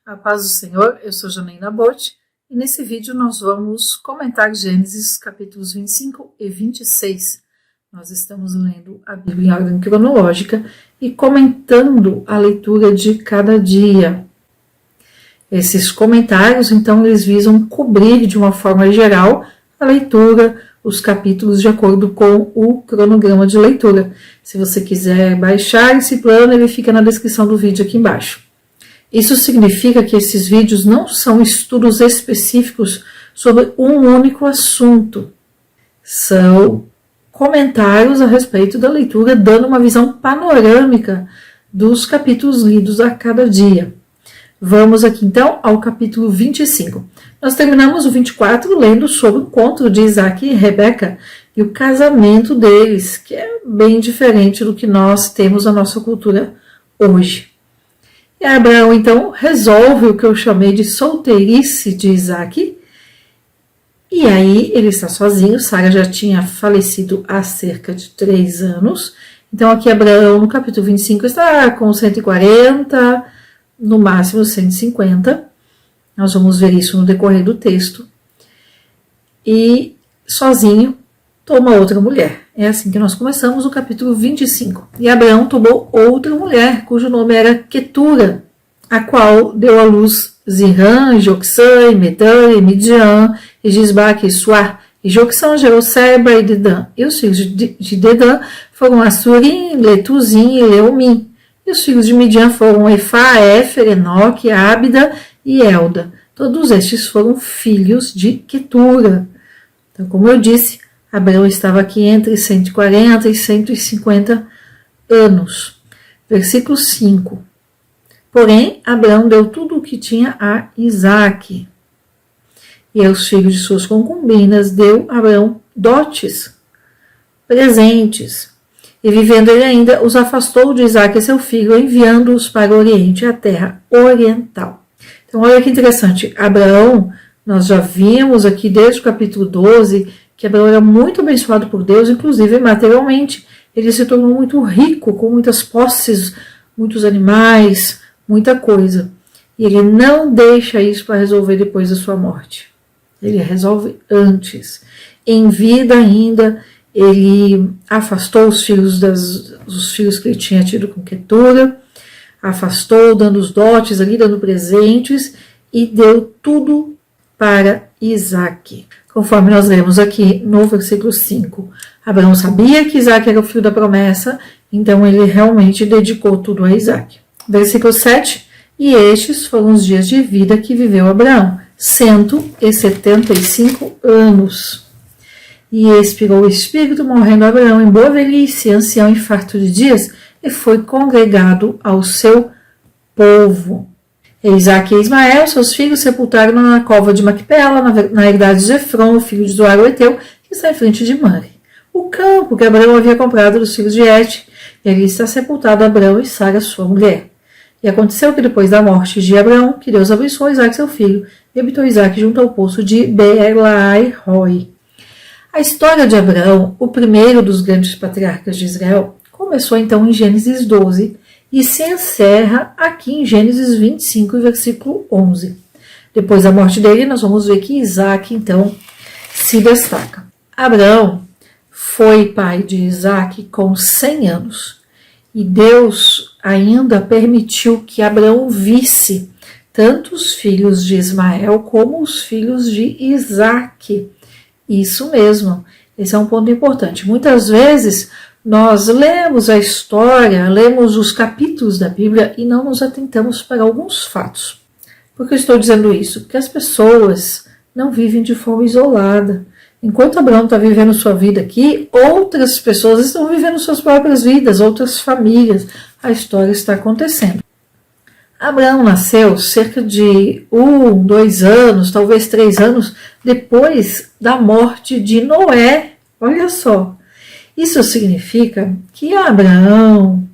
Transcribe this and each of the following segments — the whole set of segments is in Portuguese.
A paz do Senhor, eu sou Janaína Botti e nesse vídeo nós vamos comentar Gênesis capítulos 25 e 26. Nós estamos lendo a Bíblia em ordem cronológica e comentando a leitura de cada dia. Esses comentários, então, eles visam cobrir de uma forma geral a leitura, os capítulos de acordo com o cronograma de leitura. Se você quiser baixar esse plano, ele fica na descrição do vídeo aqui embaixo. Isso significa que esses vídeos não são estudos específicos sobre um único assunto. São comentários a respeito da leitura, dando uma visão panorâmica dos capítulos lidos a cada dia. Vamos aqui então ao capítulo 25. Nós terminamos o 24 lendo sobre o encontro de Isaac e Rebeca e o casamento deles, que é bem diferente do que nós temos na nossa cultura hoje. E Abraão, então, resolve o que eu chamei de solteirice de Isaac. E aí ele está sozinho, Sara já tinha falecido há cerca de 3 anos. Então aqui Abraão, no capítulo 25, está com 140, no máximo 150. Nós vamos ver isso no decorrer do texto. E sozinho toma outra mulher. É assim que nós começamos o capítulo 25. E Abraão tomou outra mulher, cujo nome era Quetura, a qual deu à luz Zirã, Joksã, Medã, e Midian, e Gisbaque, e Suá. E Joksã gerou Seba e Dedã. E os filhos de Dedã foram Assurim, Letuzim e Leumim. E os filhos de Midian foram Efá, Éfer, Enoque, Ábida e Elda. Todos estes foram filhos de Quetura. Então, como eu disse, Abraão estava aqui entre 140 e 150 anos. Versículo 5. Porém, Abraão deu tudo o que tinha a Isaque. E aos filhos de suas concubinas deu Abraão dotes, presentes. E vivendo ele ainda, os afastou de Isaque, seu filho, enviando-os para o Oriente, a terra oriental. Então, olha que interessante. Abraão, nós já vimos aqui desde o capítulo 12, que Abraão era muito abençoado por Deus, inclusive materialmente. Ele se tornou muito rico, com muitas posses, muitos animais, muita coisa. E ele não deixa isso para resolver depois da sua morte. Ele resolve antes. Em vida ainda, ele afastou os filhos que ele tinha tido com Quetura, afastou, dando os dotes ali, dando presentes, e deu tudo para Isaque. Conforme nós lemos aqui no versículo 5, Abraão sabia que Isaque era o filho da promessa, então ele realmente dedicou tudo a Isaque. Versículo 7, e estes foram os dias de vida que viveu Abraão, 175 anos. E expirou o espírito, morrendo Abraão em boa velhice, ancião e farto de dias, e foi congregado ao seu povo. Isaque e Ismael, seus filhos, sepultaram na cova de Macpela, na herdade de Efron, o filho de Zoar o Eteu, que está em frente de Mamre. O campo que Abraão havia comprado dos filhos de Et, e ali está sepultado Abraão e Sara, sua mulher. E aconteceu que depois da morte de Abraão, que Deus abençoou Isaque, seu filho, e habitou Isaque junto ao poço de Beer-Lahai-Roi. A história de Abraão, o primeiro dos grandes patriarcas de Israel, começou então em Gênesis 12, e se encerra aqui em Gênesis 25, versículo 11. Depois da morte dele, nós vamos ver que Isaque, então, se destaca. Abraão foi pai de Isaque com 100 anos. E Deus ainda permitiu que Abraão visse tanto os filhos de Ismael como os filhos de Isaque. Isso mesmo, esse é um ponto importante. Muitas vezes nós lemos a história, lemos os capítulos da Bíblia e não nos atentamos para alguns fatos. Por que eu estou dizendo isso? Porque as pessoas não vivem de forma isolada. Enquanto Abraão está vivendo sua vida aqui, outras pessoas estão vivendo suas próprias vidas, outras famílias. A história está acontecendo. Abraão nasceu cerca de 2 anos, talvez 3 anos, depois da morte de Noé. Olha só. Isso significa que Abraão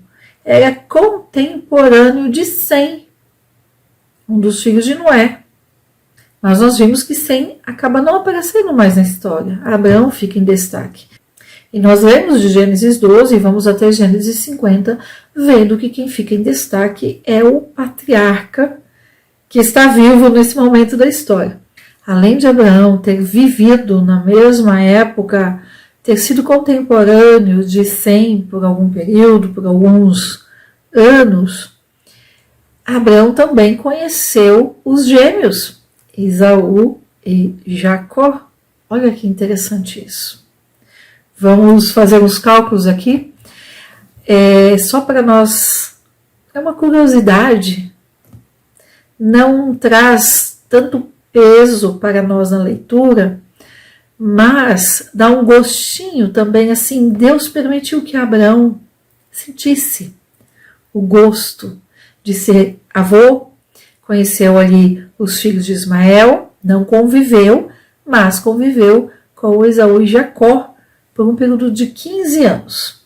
era contemporâneo de Sem, um dos filhos de Noé. Mas nós vimos que Sem acaba não aparecendo mais na história. Abraão fica em destaque. E nós lemos de Gênesis 12 e vamos até Gênesis 50, vendo que quem fica em destaque é o patriarca que está vivo nesse momento da história. Além de Abraão ter vivido na mesma época, ter sido contemporâneo de Sem por algum período, por alguns anos, Abraão também conheceu os gêmeos, Esaú e Jacó. Olha que interessante isso. Vamos fazer uns cálculos aqui. Só para nós, é uma curiosidade, não traz tanto peso para nós na leitura, mas dá um gostinho também, assim, Deus permitiu que Abraão sentisse o gosto de ser avô, conheceu ali os filhos de Ismael, não conviveu, mas conviveu com Esaú e Jacó por um período de 15 anos.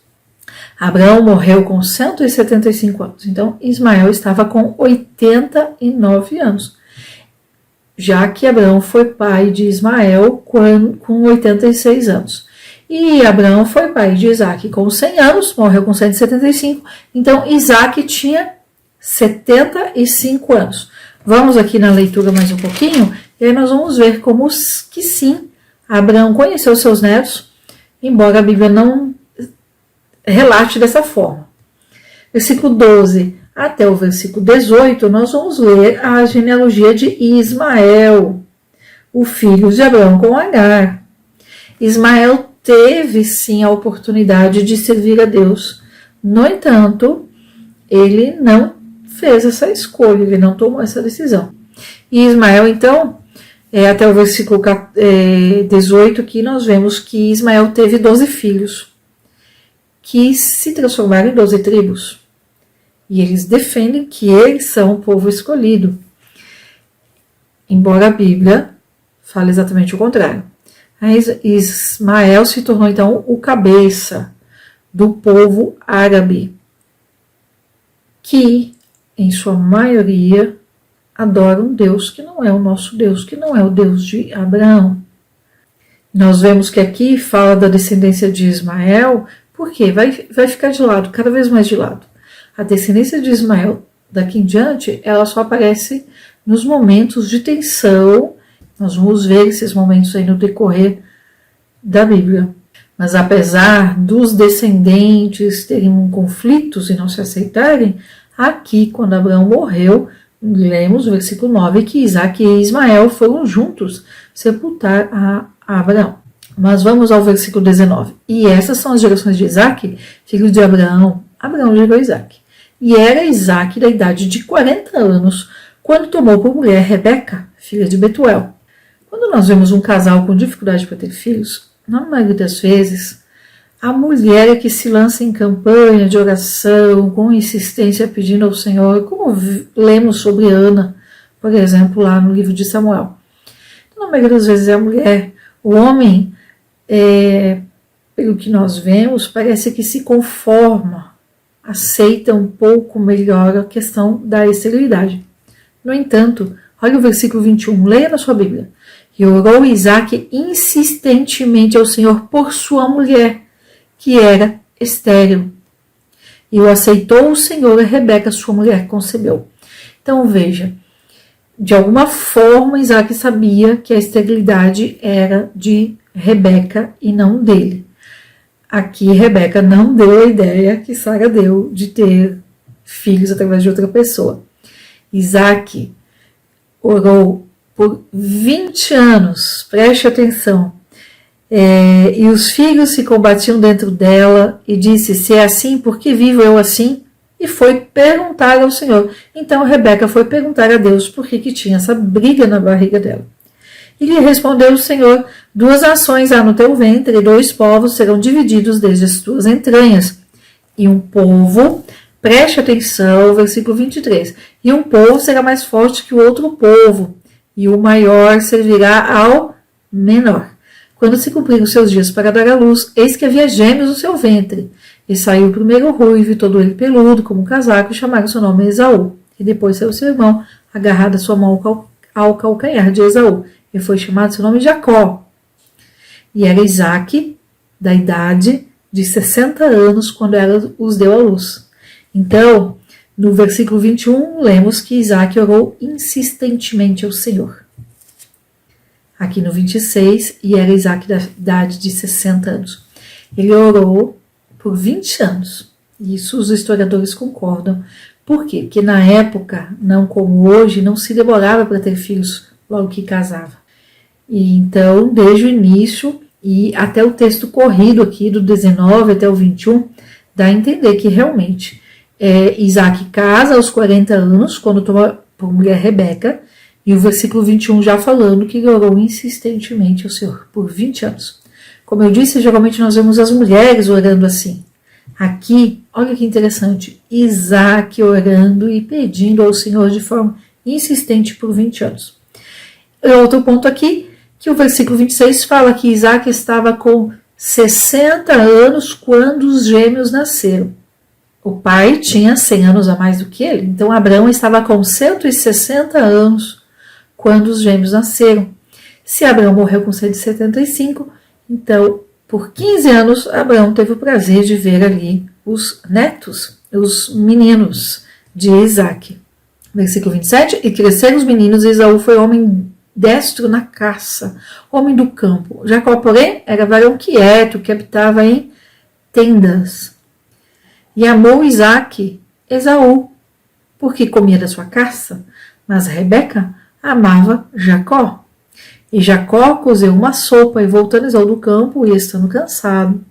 Abraão morreu com 175 anos, então Ismael estava com 89 anos, já que Abraão foi pai de Ismael com 86 anos. E Abraão foi pai de Isaac com 100 anos, morreu com 175, então Isaac tinha 75 anos. Vamos aqui na leitura mais um pouquinho, e aí nós vamos ver como que sim, Abraão conheceu seus netos, embora a Bíblia não relate dessa forma. Versículo 12 até o versículo 18, nós vamos ler a genealogia de Ismael, o filho de Abraão com Agar. Ismael teve sim a oportunidade de servir a Deus. No entanto, ele não fez essa escolha, ele não tomou essa decisão. E Ismael, então, até o versículo 18, aqui nós vemos que Ismael teve 12 filhos, que se transformaram em 12 tribos. E eles defendem que eles são o povo escolhido, embora a Bíblia fale exatamente o contrário. Ismael se tornou então o cabeça do povo árabe, que em sua maioria adora um Deus que não é o nosso Deus, que não é o Deus de Abraão. Nós vemos que aqui fala da descendência de Ismael, porque vai ficar de lado, cada vez mais de lado. A descendência de Ismael, daqui em diante, ela só aparece nos momentos de tensão. Nós vamos ver esses momentos aí no decorrer da Bíblia. Mas apesar dos descendentes terem conflitos e não se aceitarem, aqui, quando Abraão morreu, lemos o versículo 9, que Isaac e Ismael foram juntos sepultar a Abraão. Mas vamos ao versículo 19. E essas são as gerações de Isaac, filho de Abraão. Abraão gerou Isaac. E era Isaac da idade de 40 anos, quando tomou por mulher Rebeca, filha de Betuel. Quando nós vemos um casal com dificuldade para ter filhos, na maioria das vezes, a mulher é que se lança em campanha de oração, com insistência pedindo ao Senhor, como lemos sobre Ana, por exemplo, lá no livro de Samuel. Então, na maioria das vezes é a mulher. O homem, pelo que nós vemos, parece que se conforma, aceita um pouco melhor a questão da esterilidade. No entanto, olha o versículo 21, leia na sua Bíblia. E orou Isaac insistentemente ao Senhor por sua mulher, que era estéril. E o aceitou o Senhor, e Rebeca, sua mulher, concebeu. Então veja, de alguma forma Isaac sabia que a esterilidade era de Rebeca e não dele. Aqui Rebeca não deu a ideia que Sara deu de ter filhos através de outra pessoa. Isaac orou por 20 anos, preste atenção, e os filhos se combatiam dentro dela, e disse, se é assim, por que vivo eu assim? E foi perguntar ao Senhor. Então Rebeca foi perguntar a Deus por que tinha essa briga na barriga dela. E lhe respondeu o Senhor, 2 nações há no teu ventre, e 2 povos serão divididos desde as tuas entranhas. E um povo, preste atenção, versículo 23, e um povo será mais forte que o outro povo, e o maior servirá ao menor. Quando se cumpriram os seus dias para dar à luz, eis que havia gêmeos no seu ventre. E saiu o primeiro ruivo, todo ele peludo, como um casaco, e chamaram seu nome Esaú. E depois saiu seu irmão, agarrado a sua mão ao calcanhar de Esaú. E foi chamado seu nome Jacó. E era Isaac, da idade de 60 anos, quando ela os deu à luz. Então, No versículo 21, lemos que Isaac orou insistentemente ao Senhor. Aqui no 26, e era Isaac da idade de 60 anos. Ele orou por 20 anos. Isso os historiadores concordam. Por quê? Porque na época, não como hoje, não se demorava para ter filhos logo que casava. E então, desde o início e até o texto corrido aqui, do 19 até o 21, dá a entender que realmente Isaac casa aos 40 anos, quando toma por mulher Rebeca, e o versículo 21 já falando que ele orou insistentemente ao Senhor por 20 anos. Como eu disse, geralmente nós vemos as mulheres orando assim. Aqui, olha que interessante, Isaac orando e pedindo ao Senhor de forma insistente por 20 anos. E outro ponto aqui, que o versículo 26 fala que Isaac estava com 60 anos quando os gêmeos nasceram. O pai tinha 100 anos a mais do que ele, então Abraão estava com 160 anos quando os gêmeos nasceram. Se Abraão morreu com 175, então por 15 anos Abraão teve o prazer de ver ali os netos, os meninos de Isaac. Versículo 27, e cresceram os meninos, e Esaú foi homem destro na caça, homem do campo. Jacó, porém, era varão quieto, que habitava em tendas. E amou Isaac Esaú, porque comia da sua caça, mas Rebeca amava Jacó. E Jacó cozeu uma sopa, e voltando Esaú do campo, e estando cansado,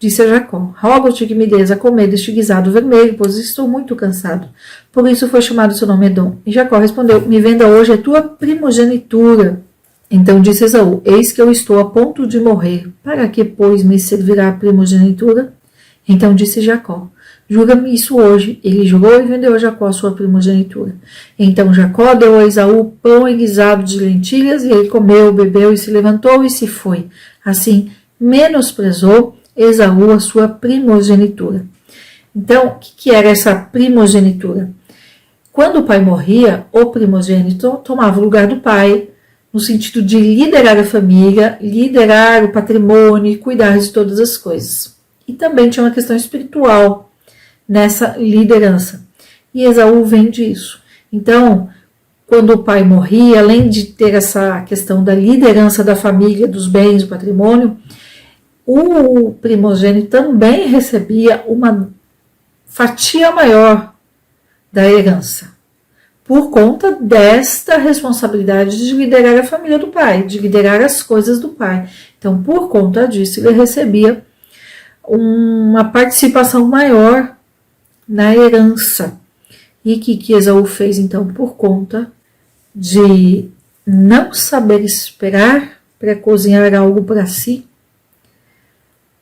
disse a Jacó: rogo-te que me des a comer deste guisado vermelho, pois estou muito cansado. Por isso foi chamado seu nome Edom. E Jacó respondeu: me venda hoje a tua primogenitura. Então disse Esaú: eis que eu estou a ponto de morrer. Para que, pois, me servirá a primogenitura? Então disse Jacó: jura-me isso hoje. Ele jurou e vendeu a Jacó a sua primogenitura. Então Jacó deu a Esaú pão e guisado de lentilhas, e ele comeu, bebeu, e se levantou e se foi. Assim, menosprezou Esaú a sua primogenitura. Então, o que era essa primogenitura? Quando o pai morria, o primogênito tomava o lugar do pai, no sentido de liderar a família, liderar o patrimônio e cuidar de todas as coisas. E também tinha uma questão espiritual nessa liderança. E Esaú vem disso. Então, quando o pai morria, além de ter essa questão da liderança da família, dos bens, do patrimônio, o primogênito também recebia uma fatia maior da herança, por conta desta responsabilidade de liderar a família do pai, de liderar as coisas do pai. Então, por conta disso, ele recebia uma participação maior na herança. E o que Esaú fez, então? Por conta de não saber esperar para cozinhar algo para si,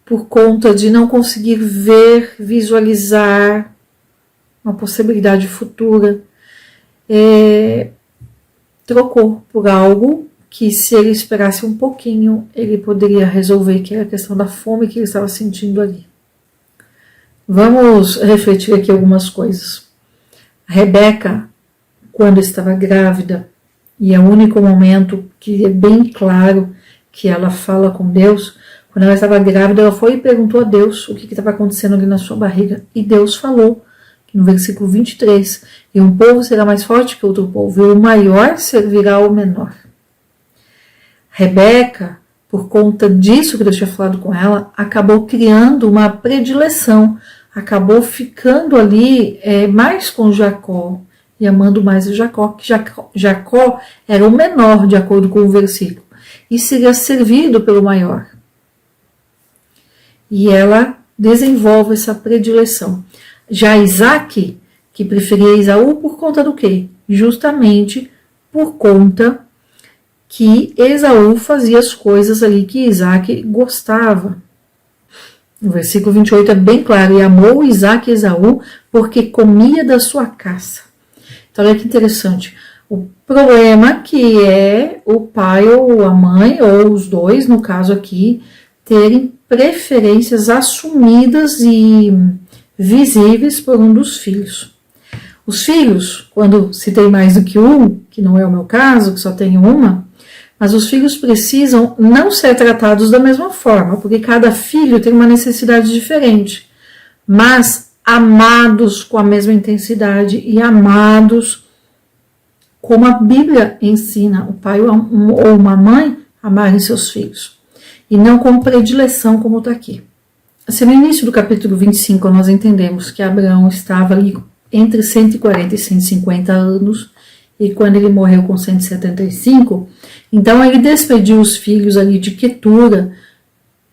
por conta de não conseguir ver, visualizar uma possibilidade futura, trocou por algo que, se ele esperasse um pouquinho, ele poderia resolver, que era a questão da fome que ele estava sentindo ali. Vamos refletir aqui algumas coisas. Rebeca, quando estava grávida, e é o único momento que é bem claro que ela fala com Deus, quando ela estava grávida, ela foi e perguntou a Deus o que estava acontecendo ali na sua barriga. E Deus falou, no versículo 23, e um povo será mais forte que outro povo, e o maior servirá ao menor. Rebeca, por conta disso que Deus tinha falado com ela, acabou criando uma predileção, acabou ficando ali mais com Jacó, e amando mais a Jacó, que Jacó era o menor, de acordo com o versículo, e seria servido pelo maior. E ela desenvolve essa predileção. Já Isaac, que preferia Esaú por conta do quê? Justamente por conta que Esaú fazia as coisas ali que Isaac gostava. O versículo 28 é bem claro: e amou Isaac Esaú porque comia da sua caça. Então olha que interessante. O problema que é o pai ou a mãe, ou os dois, no caso aqui, terem preferências assumidas e visíveis por um dos filhos. Os filhos, quando se tem mais do que um, que não é o meu caso, que só tenho uma, mas os filhos precisam não ser tratados da mesma forma, porque cada filho tem uma necessidade diferente. Mas amados com a mesma intensidade e amados como a Bíblia ensina o pai ou uma mãe amarem seus filhos, e não com predileção como está aqui. Assim, no início do capítulo 25, nós entendemos que Abraão estava ali entre 140 e 150 anos, e quando ele morreu com 175, então ele despediu os filhos ali de Quetura,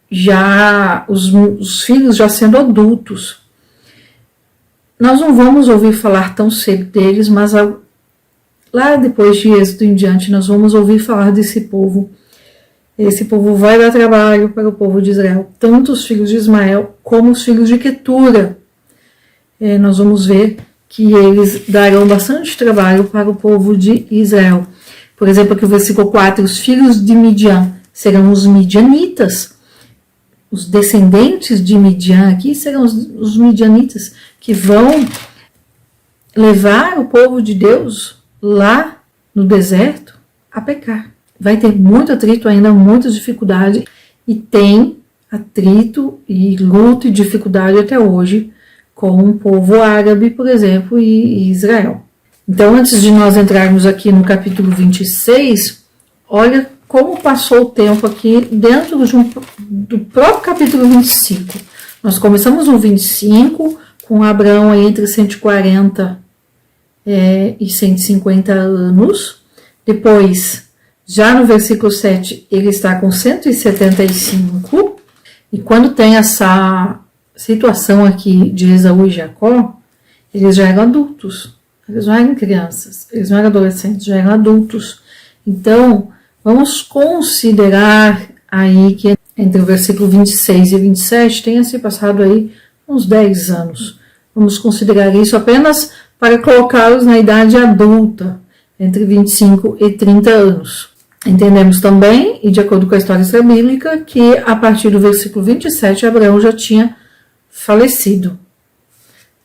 já os filhos já sendo adultos. Nós não vamos ouvir falar tão cedo deles, mas lá depois de Êxodo em diante, nós vamos ouvir falar desse povo. Esse povo vai dar trabalho para o povo de Israel, tanto os filhos de Ismael como os filhos de Quetura. Nós vamos ver que eles darão bastante trabalho para o povo de Israel. Por exemplo, aqui o versículo 4, os filhos de Midian serão os midianitas. Os descendentes de Midian aqui serão os midianitas, que vão levar o povo de Deus lá no deserto a pecar. Vai ter muito atrito ainda, muita dificuldade, e tem atrito e luta e dificuldade até hoje com o povo árabe, por exemplo, e Israel. Então, antes de nós entrarmos aqui no capítulo 26, olha como passou o tempo aqui dentro do próprio capítulo 25. Nós começamos no 25, com Abraão entre 140 e 150 anos. Depois, já no versículo 7, ele está com 175. E quando tem essa situação aqui de Esaú e Jacó, eles já eram adultos. Eles não eram crianças, eles não eram adolescentes, já eram adultos. Então, vamos considerar aí que entre o versículo 26 e 27 tenha se passado aí uns 10 anos. Vamos considerar isso apenas para colocá-los na idade adulta, entre 25 e 30 anos. Entendemos também, e de acordo com a história extra-bíblica, que a partir do versículo 27, Abraão já tinha falecido.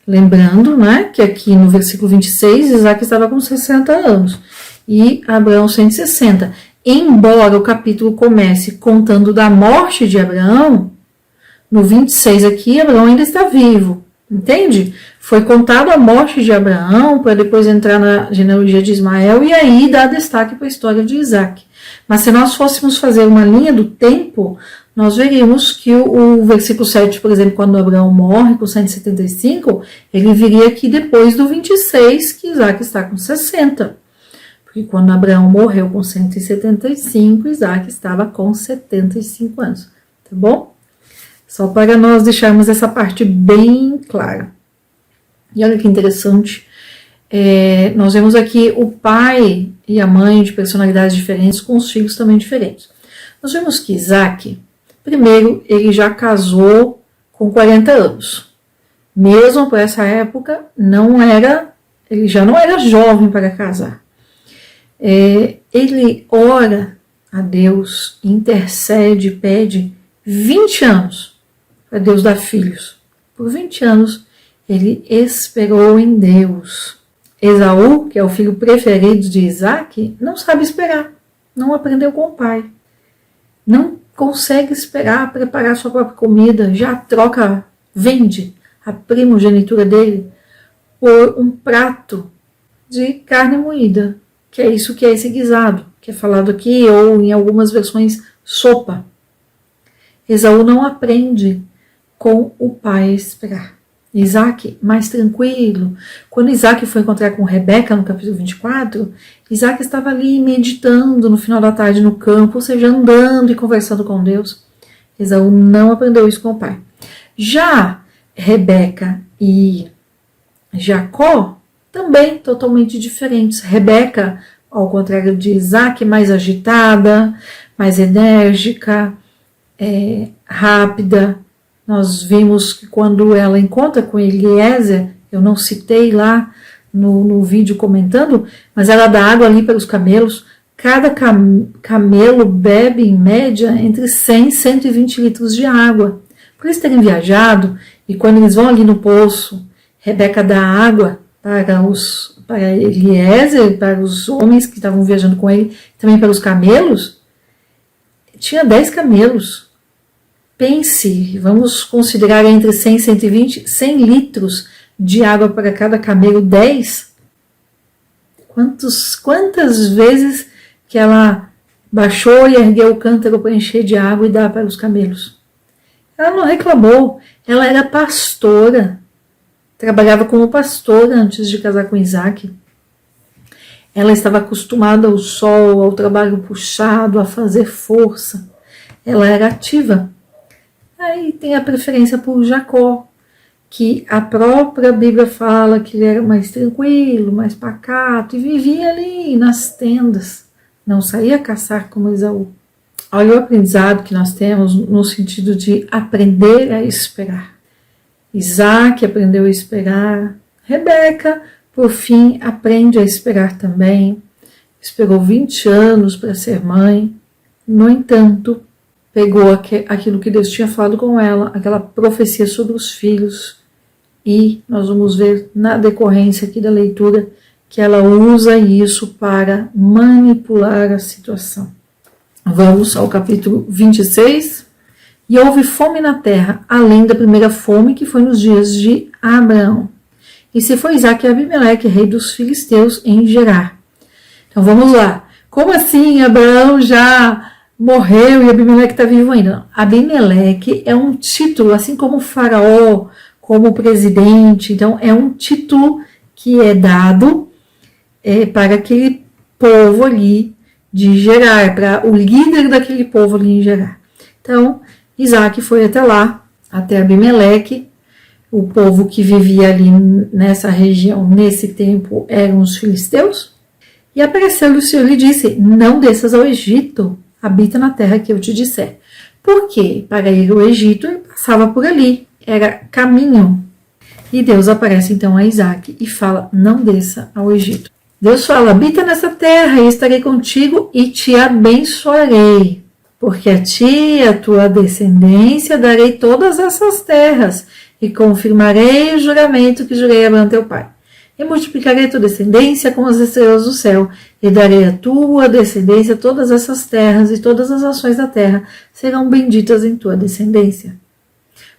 Lembrando, né, que aqui no versículo 26, Isaac estava com 60 anos e Abraão 160. Embora o capítulo comece contando da morte de Abraão, no 26 aqui, Abraão ainda está vivo, entende? Foi contado a morte de Abraão para depois entrar na genealogia de Ismael e aí dar destaque para a história de Isaac. Mas se nós fôssemos fazer uma linha do tempo, nós veríamos que o versículo 7, por exemplo, quando Abraão morre com 175, ele viria aqui depois do 26, que Isaac está com 60. Porque quando Abraão morreu com 175, Isaac estava com 75 anos. Tá bom? Só para nós deixarmos essa parte bem clara. E olha que interessante. Nós vemos aqui o pai e a mãe de personalidades diferentes, com os filhos também diferentes. Nós vemos que Isaac, primeiro, ele já casou com 40 anos. Mesmo por essa época, ele já não era jovem para casar. Ele ora a Deus, intercede, pede 20 anos para Deus dar filhos. Por 20 anos, ele esperou em Deus. Esaú, que é o filho preferido de Isaac, não sabe esperar, não aprendeu com o pai. Não consegue esperar, preparar sua própria comida, já vende a primogenitura dele por um prato de carne moída, que é isso que é esse guisado, que é falado aqui, ou em algumas versões, sopa. Esaú não aprende com o pai a esperar. Isaac, mais tranquilo. Quando Isaac foi encontrar com Rebeca no capítulo 24, Isaac estava ali meditando no final da tarde no campo, ou seja, andando e conversando com Deus. Esaú não aprendeu isso com o pai. Já Rebeca e Jacó, também totalmente diferentes. Rebeca, ao contrário de Isaac, mais agitada, mais enérgica, rápida. Nós vimos que quando ela encontra com Eliezer, eu não citei lá no vídeo comentando, mas ela dá água ali para os camelos. Cada camelo bebe, em média, entre 100 e 120 litros de água. Por eles terem viajado, e quando eles vão ali no poço, Rebeca dá água para Eliezer, para os homens que estavam viajando com ele, também para os camelos. Tinha 10 camelos. Pense, vamos considerar entre 100 e 120, 100 litros de água para cada camelo, 10. Quantas vezes que ela baixou e ergueu o cântaro para encher de água e dar para os camelos? Ela não reclamou, ela era pastora, trabalhava como pastora antes de casar com Isaac. Ela estava acostumada ao sol, ao trabalho puxado, a fazer força. Ela era ativa. Aí tem a preferência por Jacó, que a própria Bíblia fala que ele era mais tranquilo, mais pacato, e vivia ali nas tendas, não saía caçar como Esaú. Olha o aprendizado que nós temos no sentido de aprender a esperar. Isaac aprendeu a esperar, Rebeca, por fim, aprende a esperar também. Esperou 20 anos para ser mãe, no entanto, pegou aquilo que Deus tinha falado com ela, aquela profecia sobre os filhos, e nós vamos ver na decorrência aqui da leitura que ela usa isso para manipular a situação. Vamos ao capítulo 26. E houve fome na terra, além da primeira fome que foi nos dias de Abraão. E se foi Isaque e Abimeleque, rei dos filisteus, em Gerar. Então vamos lá. Como assim Abraão já morreu e Abimeleque está vivo ainda? Não. Abimeleque é um título, assim como o faraó, como o presidente. Então é um título que é dado para aquele povo ali de Gerar, para o líder daquele povo ali em Gerar. Então Isaac foi até lá, até Abimeleque. O povo que vivia ali nessa região, nesse tempo, eram os filisteus. E apareceu-lhe o Senhor e lhe disse: não desças ao Egito, habita na terra que eu te disser. Por quê? Para ir ao Egito, ele passava por ali, era caminho. E Deus aparece então a Isaac e fala: não desça ao Egito. Deus fala: habita nessa terra e estarei contigo e te abençoarei. Porque a ti e a tua descendência darei todas essas terras, e confirmarei o juramento que jurei a Abraão teu pai. E multiplicarei a tua descendência como as estrelas do céu, e darei a tua descendência todas essas terras, e todas as nações da terra serão benditas em tua descendência.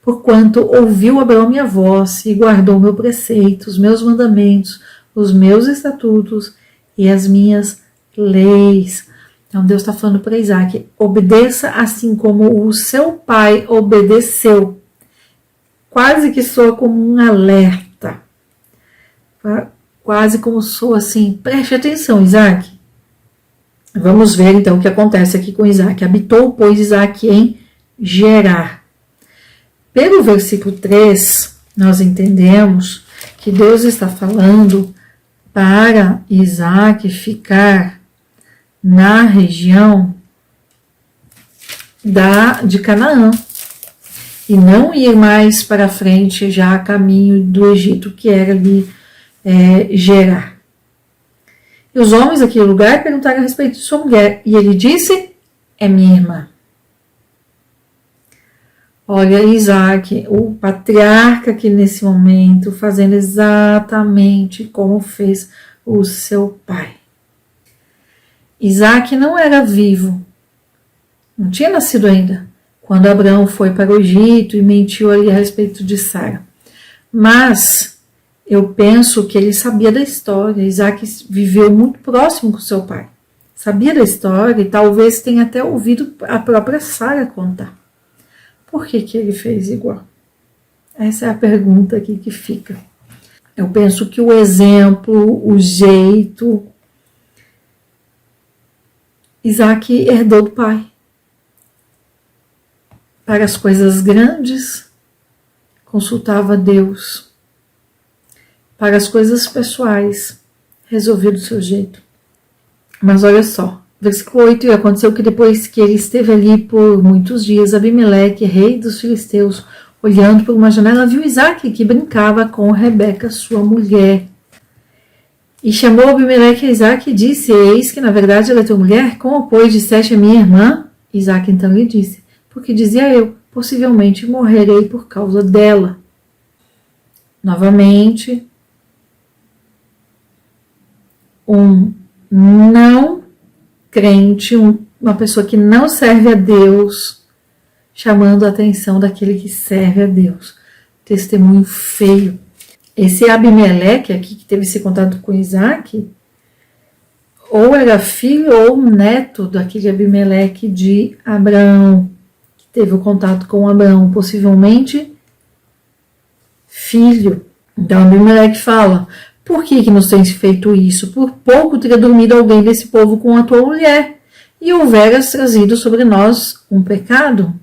Porquanto ouviu Abraão minha voz, e guardou meu preceito, os meus mandamentos, os meus estatutos e as minhas leis. Então Deus está falando para Isaac: obedeça assim como o seu pai obedeceu. Quase que soa como um alerta. Quase como soa assim: preste atenção, Isaac. Vamos ver então o que acontece aqui com Isaac. Habitou, pois, Isaac em Gerar. Pelo versículo 3, nós entendemos que Deus está falando para Isaac ficar na região de Canaã e não ir mais para frente já a caminho do Egito, que era ali Gerar. E os homens daquele lugar perguntaram a respeito de sua mulher, e ele disse: é minha irmã. Olha, Isaac, o patriarca aqui nesse momento, fazendo exatamente como fez o seu pai. Isaac não era vivo, não tinha nascido ainda, quando Abraão foi para o Egito e mentiu ali a respeito de Sara. Mas eu penso que ele sabia da história. Isaac viveu muito próximo com seu pai, sabia da história e talvez tenha até ouvido a própria Sara contar. Por que ele fez igual? Essa é a pergunta aqui que fica. Eu penso que o exemplo, o jeito, Isaac herdou do pai. Para as coisas grandes, consultava Deus. Para as coisas pessoais, resolveu do seu jeito. Mas olha só, versículo 8, e aconteceu que depois que ele esteve ali por muitos dias, Abimeleque, rei dos filisteus, olhando por uma janela, viu Isaac que brincava com Rebeca, sua mulher. E chamou Abimeleque a Isaac e disse: eis que na verdade ela é tua mulher, como pois disseste a minha irmã? Isaac então lhe disse: porque dizia eu, possivelmente morrerei por causa dela. Novamente, um não crente, uma pessoa que não serve a Deus, chamando a atenção daquele que serve a Deus. Testemunho feio. Esse Abimeleque aqui, que teve esse contato com Isaac, ou era filho ou neto daquele Abimeleque de Abraão, que teve o contato com Abraão, possivelmente filho. Então Abimeleque fala: por que nos tens feito isso? Por pouco teria dormido alguém desse povo com a tua mulher, e houveras trazido sobre nós um pecado.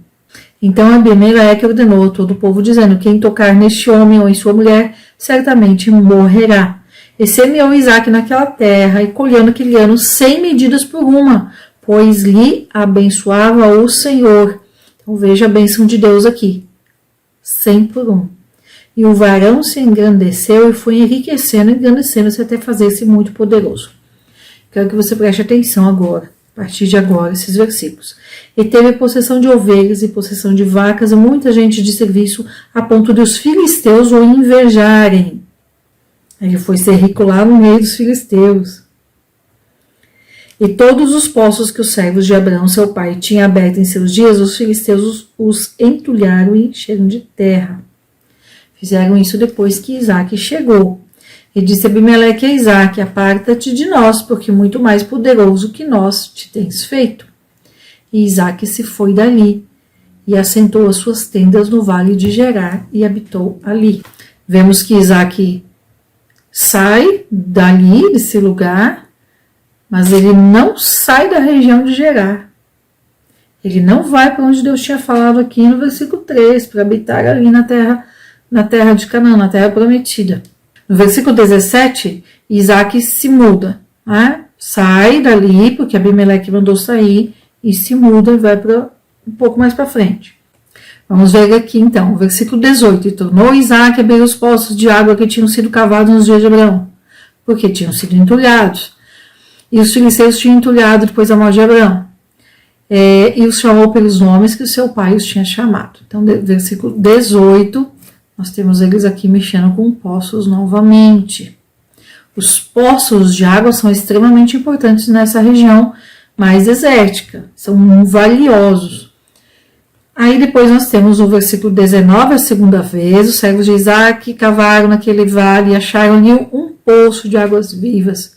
Então Abimeleque ordenou a todo o povo, dizendo: quem tocar neste homem ou em sua mulher, certamente morrerá. E semeou Isaac naquela terra, e colheu naquele ano 100 medidas por uma, pois lhe abençoava o Senhor. Então veja a bênção de Deus aqui, 100 por um. E o varão se engrandeceu e foi engrandecendo-se até fazer-se muito poderoso. Quero que você preste atenção agora, a partir de agora, esses versículos. E teve possessão de ovelhas e possessão de vacas e muita gente de serviço, a ponto de os filisteus o invejarem. Ele foi ser rico lá no meio dos filisteus. E todos os poços que os servos de Abraão, seu pai, tinha aberto em seus dias, os filisteus os entulharam e encheram de terra. Fizeram isso depois que Isaac chegou. E disse Abimeleque a Isaac: aparta-te de nós, porque muito mais poderoso que nós te tens feito. E Isaac se foi dali, e assentou as suas tendas no vale de Gerar, e habitou ali. Vemos que Isaac sai dali, desse lugar, mas ele não sai da região de Gerar. Ele não vai para onde Deus tinha falado aqui no versículo 3, para habitar ali na terra de Canaã, na terra prometida. No versículo 17, Isaac se muda, né? Sai dali, porque Abimeleque mandou sair, e se muda e vai para um pouco mais para frente. Vamos ver aqui então, o versículo 18. E tornou Isaac a abrir os poços de água que tinham sido cavados nos dias de Abraão, porque tinham sido entulhados. E os filisteus tinham entulhado depois da morte de Abraão. E os chamou pelos nomes que o seu pai os tinha chamado. Então, versículo 18, nós temos eles aqui mexendo com poços novamente. Os poços de água são extremamente importantes nessa região mais desértica, são valiosos. Aí depois nós temos o versículo 19, a segunda vez, os servos de Isaac cavaram naquele vale e acharam ali um poço de águas vivas.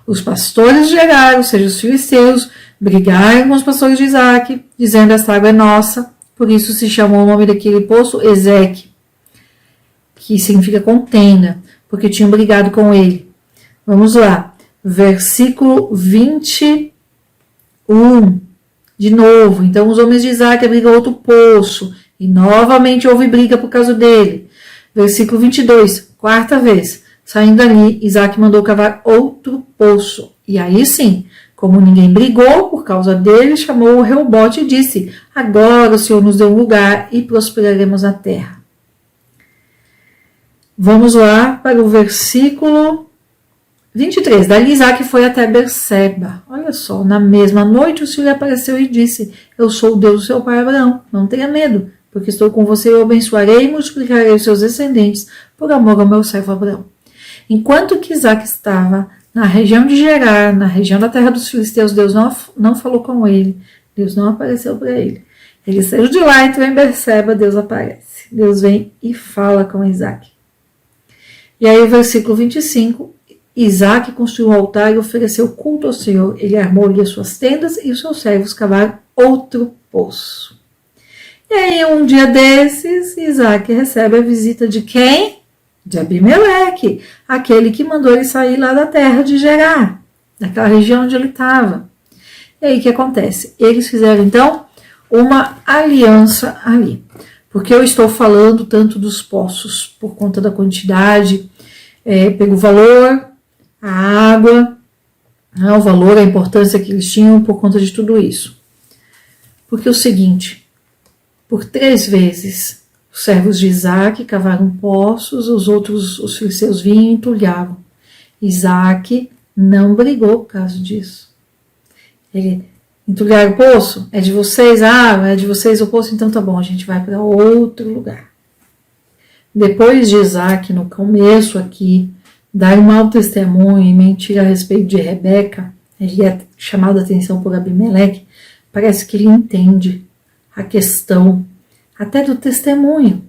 Os pastores de Gerar, ou seja, os filisteus, brigaram com os pastores de Isaac, dizendo: esta água é nossa. Por isso se chamou o nome daquele poço Ezeque, que significa contenda, porque tinham brigado com ele. Vamos lá, versículo 21, de novo. Então os homens de Isaac abriram outro poço, e novamente houve briga por causa dele. Versículo 22, quarta vez. Saindo dali, Isaac mandou cavar outro poço. E aí sim, como ninguém brigou por causa dele, chamou o Reobote e disse: agora o Senhor nos deu um lugar e prosperaremos na terra. Vamos lá para o versículo 23. Dali Isaac foi até Berseba. Olha só, na mesma noite o Senhor lhe apareceu e disse: eu sou o Deus do seu pai Abraão, não tenha medo, porque estou com você e eu abençoarei e multiplicarei os seus descendentes por amor ao meu servo Abraão. Enquanto que Isaac estava na região de Gerar, na região da terra dos filisteus, Deus não falou com ele, Deus não apareceu para ele. Ele saiu de lá e entrou em Berseba, Deus aparece. Deus vem e fala com Isaac. E aí o versículo 25, Isaac construiu um altar e ofereceu culto ao Senhor. Ele armou ali as suas tendas e os seus servos cavaram outro poço. E aí um dia desses, Isaac recebe a visita de quem? De Abimeleque, aquele que mandou ele sair lá da terra de Gerar, daquela região onde ele estava. E aí o que acontece? Eles fizeram então uma aliança ali. Porque eu estou falando tanto dos poços por conta da quantidade, pelo valor, a água, o valor, a importância que eles tinham por conta de tudo isso. Porque é o seguinte, por 3 vezes os servos de Isaac cavaram poços, os filisteus vinham e entulhavam. Isaac não brigou por causa disso. Ele: entulhar o poço? É de vocês? É de vocês o poço? Então tá bom, a gente vai para outro lugar. Depois de Isaac, no começo aqui, dar um mau testemunho e mentir a respeito de Rebeca, ele é chamado a atenção por Abimeleque, parece que ele entende a questão até do testemunho,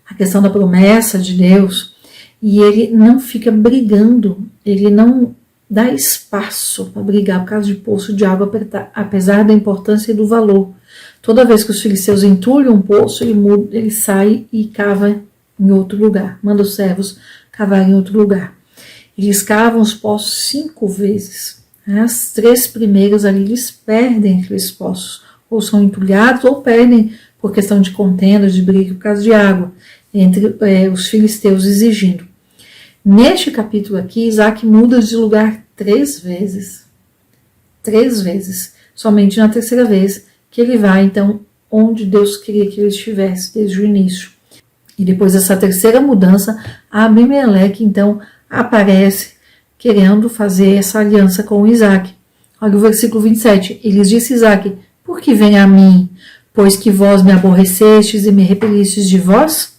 a questão da promessa de Deus, e ele não fica brigando, ele não dá espaço para brigar por causa de poço de água, apesar da importância e do valor. Toda vez que os filisteus entulham um poço, ele sai e cava em outro lugar, manda os servos cavar em outro lugar. Eles cavam os poços 5 vezes. As 3 primeiras ali eles perdem aqueles poços, ou são entulhados ou perdem por questão de contendas, de briga por causa de água, entre os filisteus exigindo. Neste capítulo aqui, Isaac muda de lugar 3 vezes. 3 vezes. Somente na terceira vez que ele vai, então, onde Deus queria que ele estivesse desde o início. E depois dessa terceira mudança, Abimeleque, então, aparece querendo fazer essa aliança com Isaac. Olha o versículo 27. Ele disse a Isaac: por que vem a mim, pois que vós me aborrecestes e me repelistes de vós?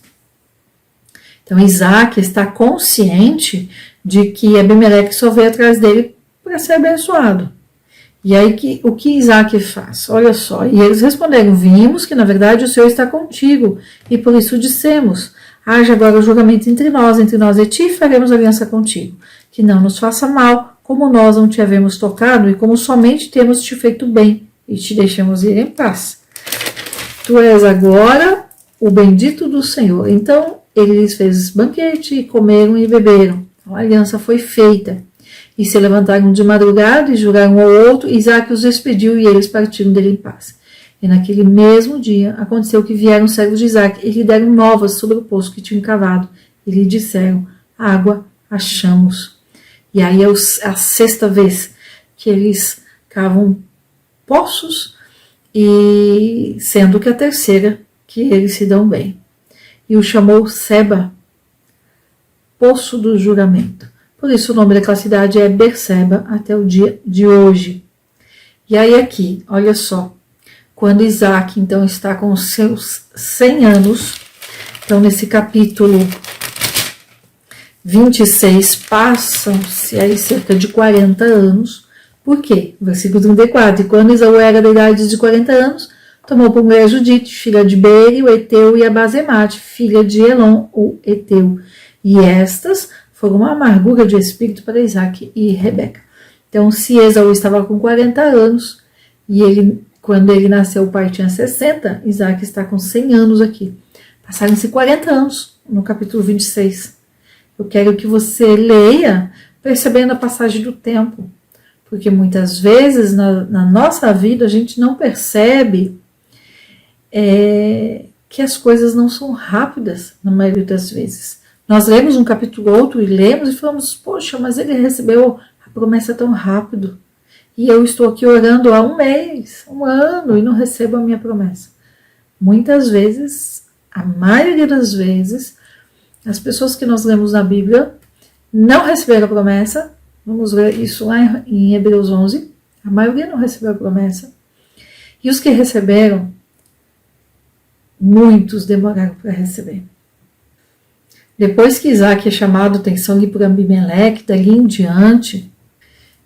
Então Isaac está consciente de que Abimeleque só veio atrás dele para ser abençoado. E aí o que Isaac faz? Olha só, e eles responderam: vimos que na verdade o Senhor está contigo, e por isso dissemos: haja agora o julgamento entre nós e ti, faremos aliança contigo, que não nos faça mal, como nós não te havemos tocado, e como somente temos te feito bem, e te deixamos ir em paz. Tu és agora o bendito do Senhor. Então ele lhes fez banquete, e comeram e beberam. A aliança foi feita. E se levantaram de madrugada e juraram um ao outro. Isaac os despediu e eles partiram dele em paz. E naquele mesmo dia aconteceu que vieram os servos de Isaac e lhe deram novas sobre o poço que tinham cavado. E lhe disseram: água achamos. E aí é a 6ª vez que eles cavam poços, e sendo que a 3ª que eles se dão bem. E o chamou Seba, Poço do Juramento. Por isso o nome daquela cidade é Berseba até o dia de hoje. E aí aqui, olha só, quando Isaac então está com os seus 100 anos, então nesse capítulo 26 passam-se aí cerca de 40 anos. Por quê? Versículo 34. E quando Esaú era da idade de 40 anos, tomou por mulher Judite, filha de Beeri, o Eteu, e a Basemate, filha de Elon, o Eteu. E estas foram uma amargura de espírito para Isaac e Rebeca. Então, se Esaú estava com 40 anos, e quando ele nasceu, o pai tinha 60, Isaac está com 100 anos aqui. Passaram-se 40 anos no capítulo 26. Eu quero que você leia percebendo a passagem do tempo, porque muitas vezes na nossa vida a gente não percebe que as coisas não são rápidas na maioria das vezes. Nós lemos um capítulo ou outro e lemos e falamos: poxa, mas ele recebeu a promessa tão rápido. E eu estou aqui orando há 1 mês, 1 ano, e não recebo a minha promessa. Muitas vezes, a maioria das vezes, as pessoas que nós lemos na Bíblia não receberam a promessa. Vamos ver isso lá em Hebreus 11. A maioria não recebeu a promessa. E os que receberam, muitos demoraram para receber. Depois que Isaac é chamado a atenção por Abimeleque, dali em diante,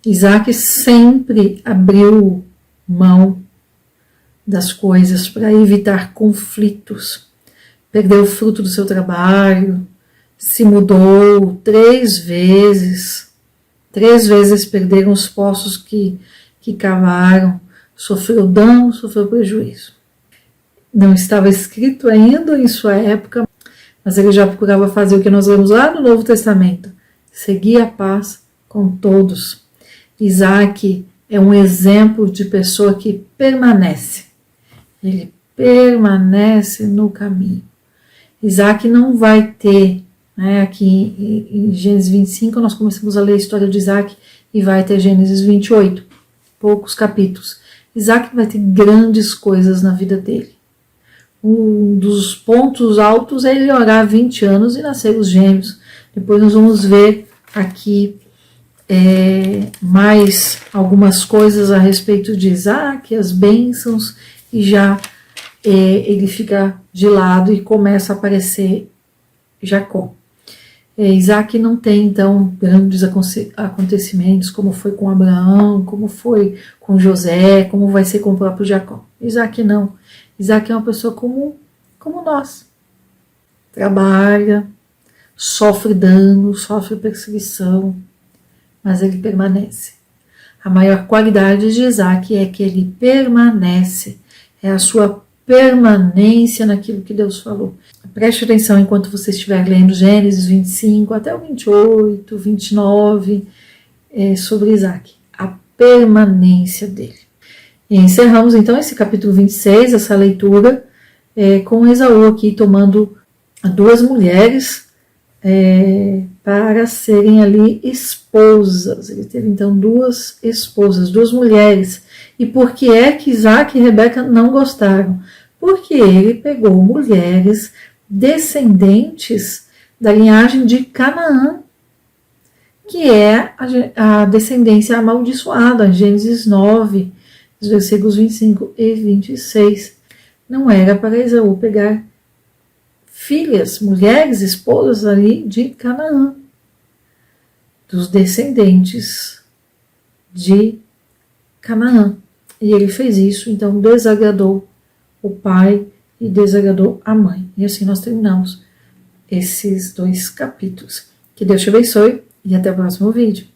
Isaac sempre abriu mão das coisas para evitar conflitos. Perdeu o fruto do seu trabalho, se mudou 3 vezes. 3 vezes perderam os poços que cavaram, sofreu dano, sofreu prejuízo. Não estava escrito ainda em sua época, mas ele já procurava fazer o que nós vemos lá no Novo Testamento: seguir a paz com todos. Isaac é um exemplo de pessoa que permanece. Ele permanece no caminho. Isaac não vai ter, aqui em Gênesis 25 nós começamos a ler a história de Isaac e vai até Gênesis 28, poucos capítulos. Isaac vai ter grandes coisas na vida dele. Um dos pontos altos é ele orar 20 anos e nascer os gêmeos. Depois nós vamos ver aqui mais algumas coisas a respeito de Isaac, as bênçãos, e já ele fica de lado e começa a aparecer Jacó. Isaac não tem, então, grandes acontecimentos, como foi com Abraão, como foi com José, como vai ser com o próprio Jacó. Isaac não. Isaac é uma pessoa comum, como nós. Trabalha, sofre dano, sofre perseguição, mas ele permanece. A maior qualidade de Isaac é que ele permanece, é a sua permanência naquilo que Deus falou. Preste atenção enquanto você estiver lendo Gênesis 25 até o 28, 29, sobre Isaac, a permanência dele. E encerramos então esse capítulo 26, essa leitura, com Esaú aqui tomando duas mulheres para serem ali esposas. Ele teve então duas esposas, duas mulheres. E por que é que Isaac e Rebeca não gostaram? Porque ele pegou mulheres descendentes da linhagem de Canaã, que é a descendência amaldiçoada, Gênesis 9, os versículos 25 e 26. Não era para Esaú pegar filhas, mulheres, esposas ali de Canaã, dos descendentes de Canaã. E ele fez isso, então desagradou o pai e desagradou a mãe. E assim nós terminamos esses 2 capítulos. Que Deus te abençoe e até o próximo vídeo.